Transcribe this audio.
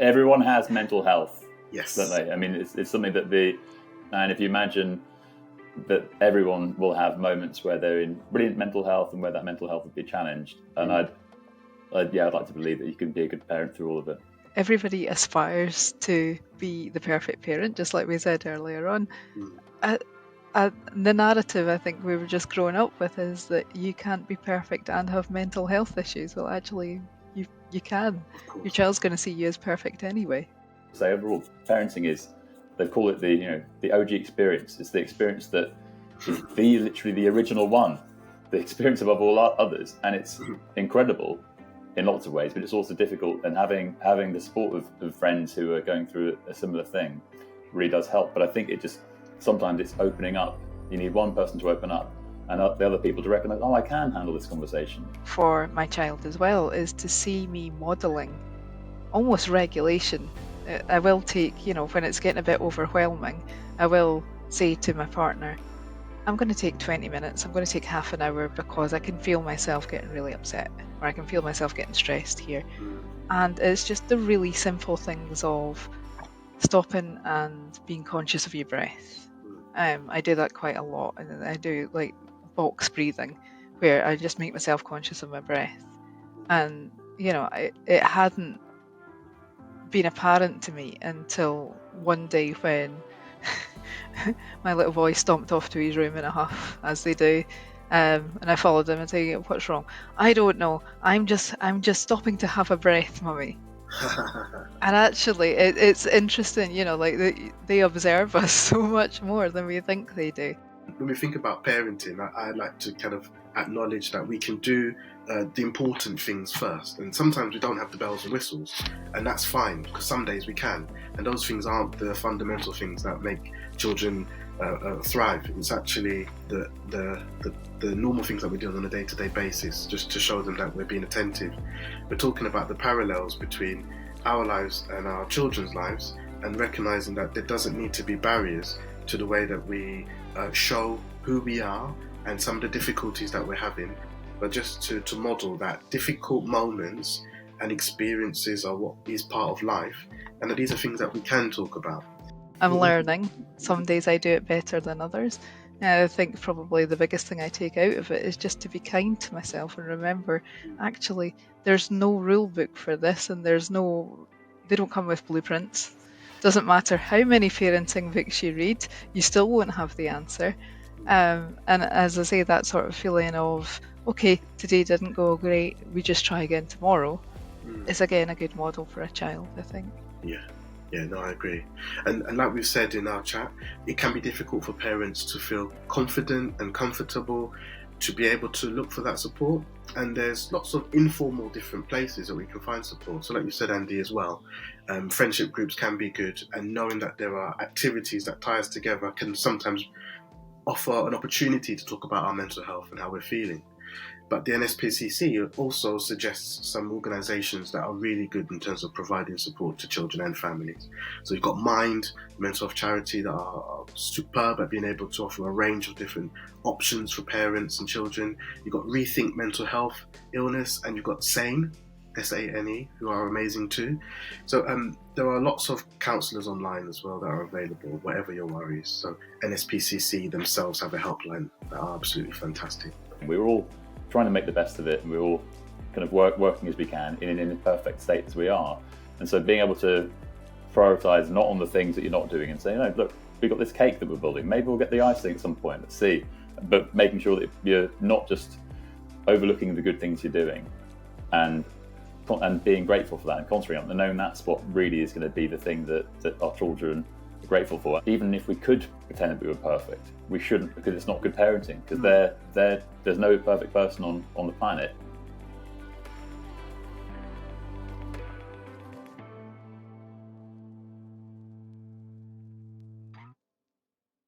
everyone has mental health. Yes. Don't they? I mean, it's something that and if you imagine that everyone will have moments where they're in brilliant mental health and where that mental health would be challenged. And I'd like to believe that you can be a good parent through all of it. Everybody aspires to be the perfect parent, just like we said earlier on. The narrative I think we were just growing up with is that you can't be perfect and have mental health issues. Well, actually, you can. Your child's going to see you as perfect anyway. So overall, parenting is, they call it the OG experience. It's the experience that is literally the original one, the experience above all others, and it's incredible in lots of ways, but it's also difficult. And having the support of friends who are going through a similar thing really does help. But I think sometimes it's opening up. You need one person to open up and the other people to recognise, I can handle this conversation. For my child as well is to see me modelling almost regulation. I will take, when it's getting a bit overwhelming, I will say to my partner, I'm going to take 20 minutes, I'm going to take half an hour because I can feel myself getting really upset, or I can feel myself getting stressed here. And it's just the really simple things of stopping and being conscious of your breath. I do that quite a lot, and I do like box breathing, where I just make myself conscious of my breath. And, it hadn't been apparent to me until one day when my little boy stomped off to his room in a huff, as they do, and I followed him and said, "What's wrong?" "I don't know. I'm just stopping to have a breath, Mummy." And actually, it's interesting, they observe us so much more than we think they do. When we think about parenting, I like to kind of acknowledge that we can do the important things first, and sometimes we don't have the bells and whistles, and that's fine, because some days we can, and those things aren't the fundamental things that make children thrive. It's actually the normal things that we do on a day-to-day basis, just to show them that we're being attentive. We're talking about the parallels between our lives and our children's lives, and recognizing that there doesn't need to be barriers to the way that we show who we are and some of the difficulties that we're having, but just to model that difficult moments and experiences are what is part of life, and that these are things that we can talk about. I'm learning. Some days I do it better than others. I think probably the biggest thing I take out of it is just to be kind to myself and remember, actually, there's no rule book for this, and they don't come with blueprints. Doesn't matter how many parenting books you read, you still won't have the answer. And as I say, that sort of feeling of, okay, today didn't go great, we just try again tomorrow, is again a good model for a child, I think. Yeah, no, I agree. And like we've said in our chat, it can be difficult for parents to feel confident and comfortable to be able to look for that support. And there's lots of informal different places that we can find support. So like you said, Andy, as well, friendship groups can be good. And knowing that there are activities that tie us together can sometimes offer an opportunity to talk about our mental health and how we're feeling. But the NSPCC also suggests some organisations that are really good in terms of providing support to children and families. So you've got Mind, mental health charity, that are superb at being able to offer a range of different options for parents and children. You've got Rethink Mental Health Illness, and you've got SANE, SANE, who are amazing too. So there are lots of counsellors online as well that are available, whatever your worries. So NSPCC themselves have a helpline that are absolutely fantastic. We're all trying to make the best of it, and we're all kind of working as we can in an imperfect state as we are. And so being able to prioritise not on the things that you're not doing and say, no, look, we've got this cake that we're building, maybe we'll get the icing at some point, let's see. But making sure that you're not just overlooking the good things you're doing and being grateful for that and concentrating on it, and knowing that's what really is going to be the thing that our children are grateful for. Even if we could pretend that we were perfect, we shouldn't, because it's not good parenting, because there's no perfect person on the planet.